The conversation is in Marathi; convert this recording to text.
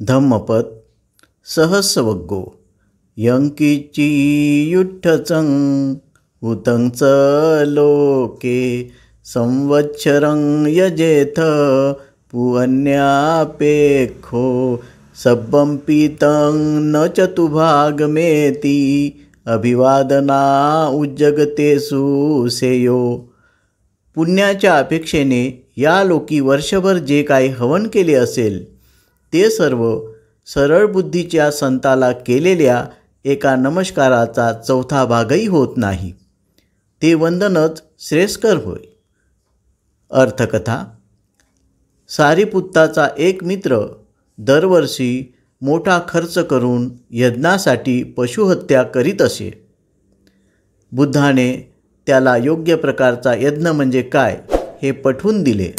धम्मपद सहस्वग्गो यंकीची युठ्ठचं उतं च लोके संवत्सरं यजेथ पुअन्यापेक्षो सब्बं पीतं न चतुभागमेति अभिवादना उज्जगतेषु सेयो। पुण्याच्या अपेक्षेने या लोकी वर्षभर जे काही हवन केले असेल ते सर्व सरळ बुद्धीच्या संताला केलेल्या एका नमस्काराचा चौथा भागही होत नाही, ते वंदनच श्रेयस्कर होय। अर्थकथा। सारीपुत्ताचा एक मित्र दरवर्षी मोठा खर्च करून यज्ञासाठी पशुहत्या करीत असे। बुद्धाने त्याला योग्य प्रकारचा यज्ञ म्हणजे काय हे पटवून दिले।